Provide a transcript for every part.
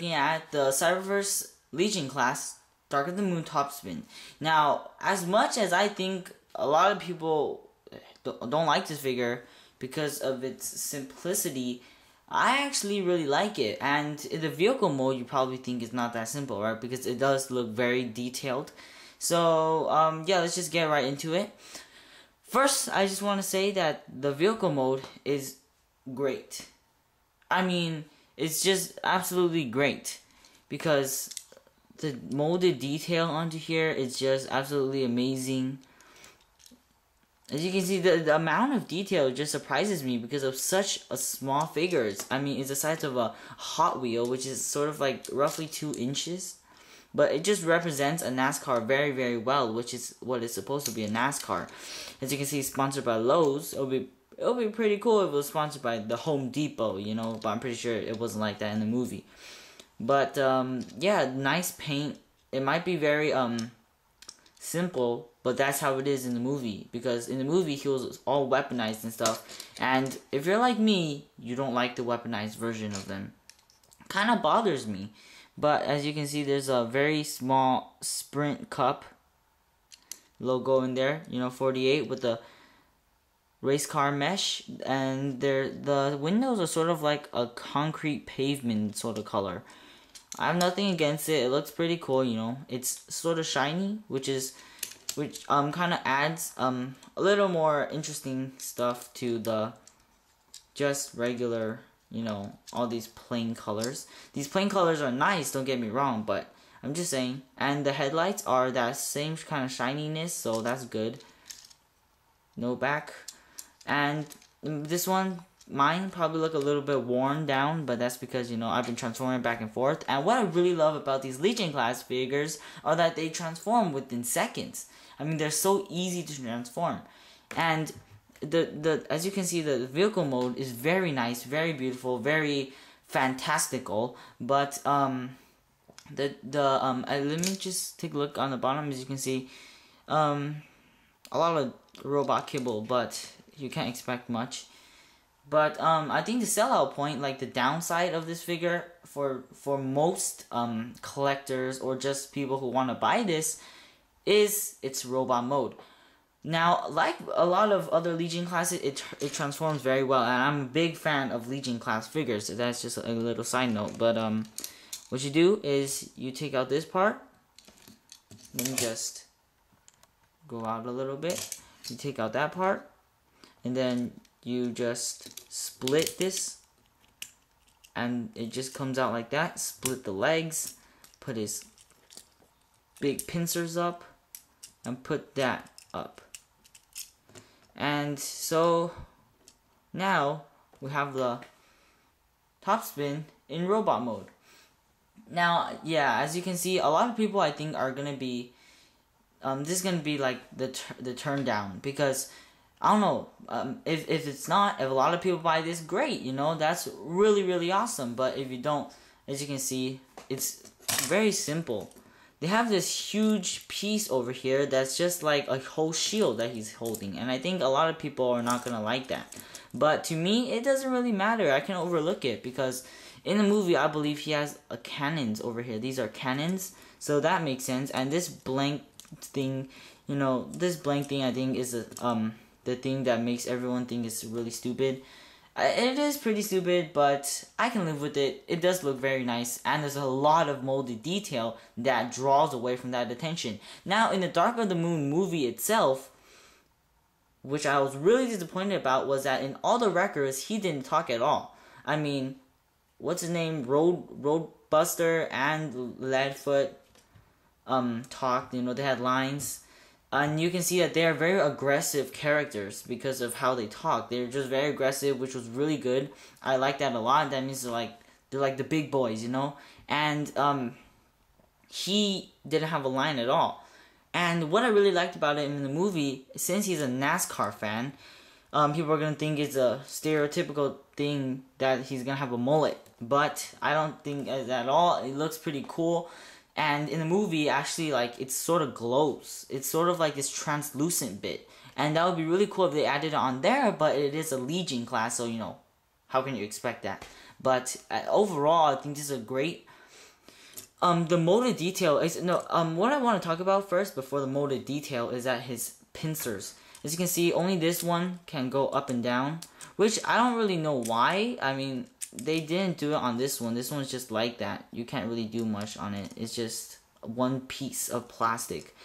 looking at the Cyberverse Legion class, Dark of the Moon Topspin. Now, as much as I think a lot of people don't like this figure because of its simplicity, I actually really like it. And in the vehicle mode, you probably think it's not that simple, right? Because it does look very detailed. So, yeah, let's just get right into it. First, I just want to say that the vehicle mode is great. I mean, it's just absolutely great because the molded detail onto here is just absolutely amazing. As you can see, the amount of detail just surprises me because of such a small figures. I mean, it's the size of a Hot Wheel, which is sort of like roughly 2 inches. But it just represents a NASCAR very, very well, which is what it's supposed to be, a NASCAR. As you can see, it's sponsored by Lowe's. It'll be pretty cool if it was sponsored by the Home Depot, you know, but I'm pretty sure it wasn't like that in the movie. But, yeah, nice paint. It might be very, simple, but that's how it is in the movie. Because in the movie, he was all weaponized and stuff. And if you're like me, you don't like the weaponized version of them. Kind of bothers me. But as you can see, there's a very small Sprint Cup logo in there. You know, 48 with the race car mesh. And the windows are sort of like a concrete pavement sort of color. I have nothing against it. It looks pretty cool, you know. It's sort of shiny, which kind of adds a little more interesting stuff to the just regular, you know, all these plain colors. These plain colors are nice, don't get me wrong, but I'm just saying. And the headlights are that same kind of shininess, so that's good. No back. And this one, mine probably look a little bit worn down, but that's because, you know, I've been transforming back and forth. And what I really love about these Legion class figures are that they transform within seconds. I mean, they're so easy to transform. And as you can see, the vehicle mode is very nice, very beautiful, very fantastical. But let me just take a look on the bottom. As you can see, a lot of robot kibble, but you can't expect much. But I think the sellout point, like the downside of this figure for most collectors or just people who want to buy this, is its robot mode. Now, like a lot of other Legion classes, it transforms very well, and I'm a big fan of Legion class figures. So that's just a little side note. But what you do is you take out this part, then just go out a little bit. You take out that part, and then you just split this, and it just comes out like that. Split the legs, put his big pincers up, and put that up. And so now we have the Topspin in robot mode. Now, yeah, as you can see, a lot of people I think are gonna be this is gonna be like the turn down, because I don't know, if it's not, if a lot of people buy this, great, you know, that's really, really awesome. But if you don't, as you can see, it's very simple. They have this huge piece over here that's just like a whole shield that he's holding, and I think a lot of people are not gonna like that. But to me, it doesn't really matter. I can overlook it because in the movie, I believe he has cannons over here. These are cannons, so that makes sense. And this blank thing, you know, this blank thing I think is the thing that makes everyone think it's really stupid. It is pretty stupid, but I can live with it. It does look very nice, and there's a lot of molded detail that draws away from that attention. Now, in the Dark of the Moon movie itself, which I was really disappointed about, was that in all the records, he didn't talk at all. I mean, what's his name? Roadbuster and Leadfoot talked, you know, they had lines. And you can see that they are very aggressive characters because of how they talk. They're just very aggressive, which was really good. I like that a lot. That means they're like the big boys, you know. And he didn't have a line at all. And what I really liked about it in the movie, since he's a NASCAR fan, people are gonna think it's a stereotypical thing that he's gonna have a mullet. But I don't think at all. It looks pretty cool. And in the movie, actually, like, it sort of glows. It's sort of like this translucent bit. And that would be really cool if they added it on there, but it is a Legion class, so, you know, how can you expect that? But overall, I think this is a great The molded detail is no. What I want to talk about first before the molded detail is that his pincers. As you can see, only this one can go up and down, which I don't really know why. I mean, they didn't do it on this one. This one's just like that. You can't really do much on it. It's just one piece of plastic.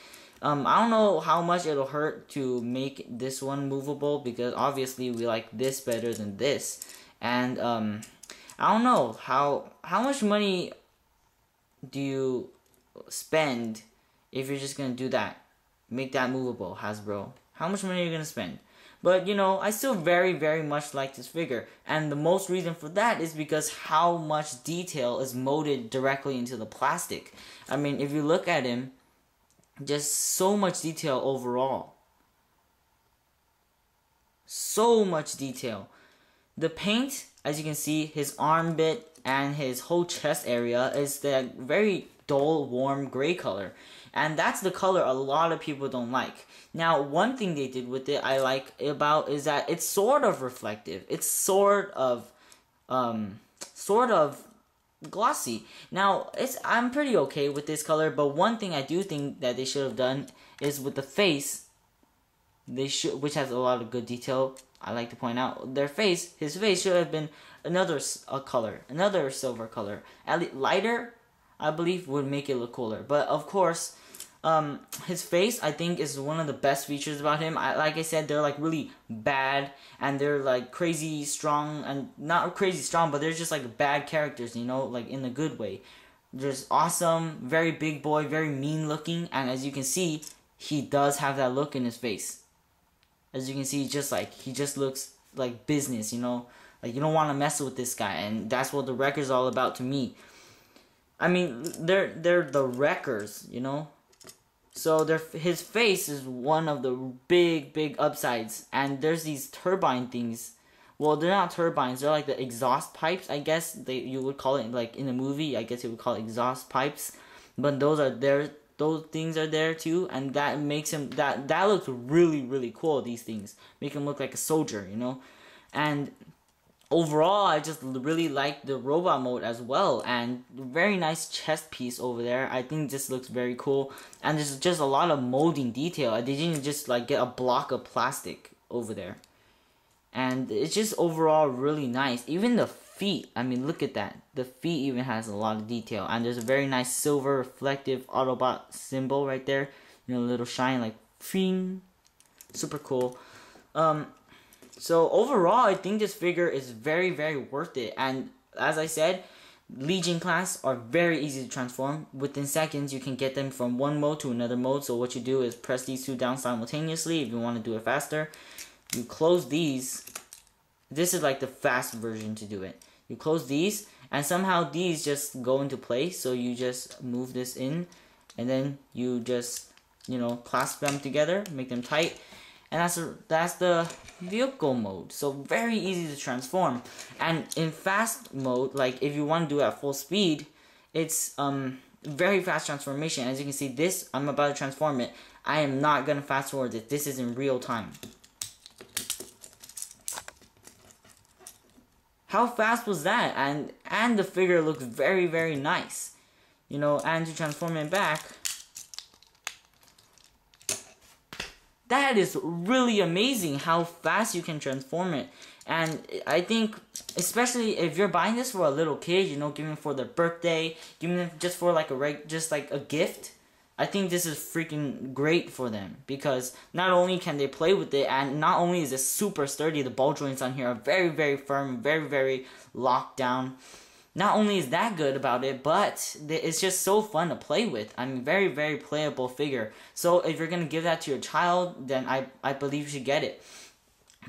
I don't know how much it'll hurt to make this one movable, because obviously we like this better than this. And I don't know how much money do you spend if you're just gonna do that, make that movable, Hasbro? How much money are you gonna spend? But you know, I still very, very much like this figure, and the most reason for that is because how much detail is molded directly into the plastic. I mean, if you look at him, just so much detail overall. So much detail. The paint, as you can see, his arm bit and his whole chest area is that very dull, warm gray color. And that's the color a lot of people don't like. Now, one thing they did with it I like about is that it's sort of reflective. It's sort of glossy. Now, I'm pretty okay with this color, but one thing I do think that they should have done is with the face, which has a lot of good detail. I like to point out his face should have been another color, another silver color. At least lighter, I believe, would make it look cooler. But of course, his face, I think, is one of the best features about him. Like I said, they're like really bad, and they're like crazy strong, and not crazy strong, but they're just like bad characters, you know, like in a good way. Just awesome, very big boy, very mean looking, and as you can see, he does have that look in his face. As you can see, he just looks like business, you know, like you don't want to mess with this guy, and that's what the Wrecker's all about to me. I mean, they're the Wreckers, you know. So his face is one of the big upsides, and there's these turbine things. Well, they're not turbines; they're like the exhaust pipes, I guess you would call it. Like in the movie, I guess you would call it exhaust pipes. But those are there. Those things are there too, and that makes him that looks really cool. These things make him look like a soldier, you know. And overall, I just really like the robot mode as well, and very nice chest piece over there. I think this looks very cool, and there's just a lot of molding detail. They didn't just like get a block of plastic over there, and it's just overall really nice. Even the feet, I mean, look at that. The feet even has a lot of detail, and there's a very nice silver reflective Autobot symbol right there. You know, a little shine like fing. Super cool. So overall, I think this figure is very worth it. And as I said, Legion class are very easy to transform. Within seconds, you can get them from one mode to another mode. So what you do is press these two down simultaneously if you want to do it faster. You close these. This is like the fast version to do it. You close these, and somehow these just go into place. So you just move this in, and then you just, you know, clasp them together, make them tight. And that's the vehicle mode. So very easy to transform. And in fast mode, like if you want to do it at full speed, it's very fast transformation. As you can see, this, I'm about to transform it. I am not gonna fast forward it. This is in real time. How fast was that? And the figure looks very nice, you know. And to transform it back, that is really amazing how fast you can transform it. And I think, especially if you're buying this for a little kid, you know, giving it for their birthday, giving it just for like a gift, I think this is freaking great for them, because not only can they play with it, and not only is it super sturdy, the ball joints on here are very firm, very locked down. Not only is that good about it, but it's just so fun to play with. I mean, very playable figure. So if you're gonna give that to your child, then I believe you should get it.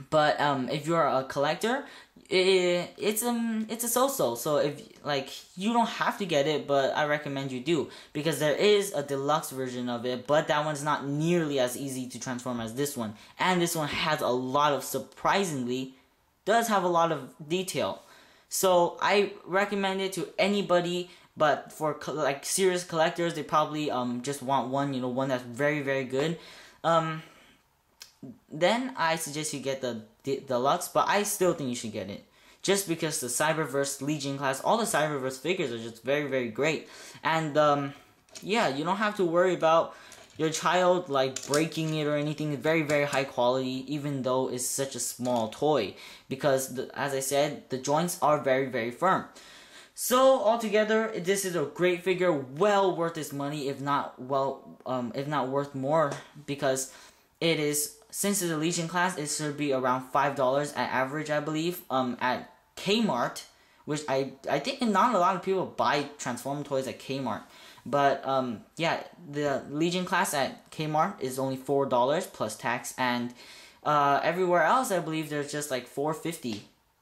But if you're a collector, it's a so-so. So if like, you don't have to get it, but I recommend you do, because there is a deluxe version of it, but that one's not nearly as easy to transform as this one. And this one has a lot of, surprisingly, does have a lot of detail. So I recommend it to anybody, but for like serious collectors, they probably just want one, you know, one that's very good. Then I suggest you get the deluxe, but I still think you should get it. just because the Cyberverse Legion class, all the Cyberverse figures are just very, very great. And yeah, you don't have to worry about your child like breaking it or anything. Very, very high quality, even though it's such a small toy, because as I said, the joints are very, very firm. So altogether, this is a great figure, well worth its money, if not worth more, because it is, since it's a Legion class, it should be around $5 at average, I believe, at Kmart, which I think not a lot of people buy Transformer toys at Kmart. But yeah, the Legion class at Kmart is only $4 plus tax, and everywhere else I believe there's just like $4.50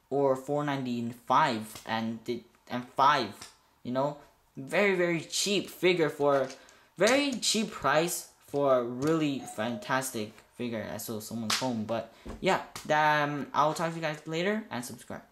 or $4.95 and $5. You know, very, very cheap figure for very cheap price for a really fantastic figure. I saw someone's home, but yeah, I'll talk to you guys later and subscribe.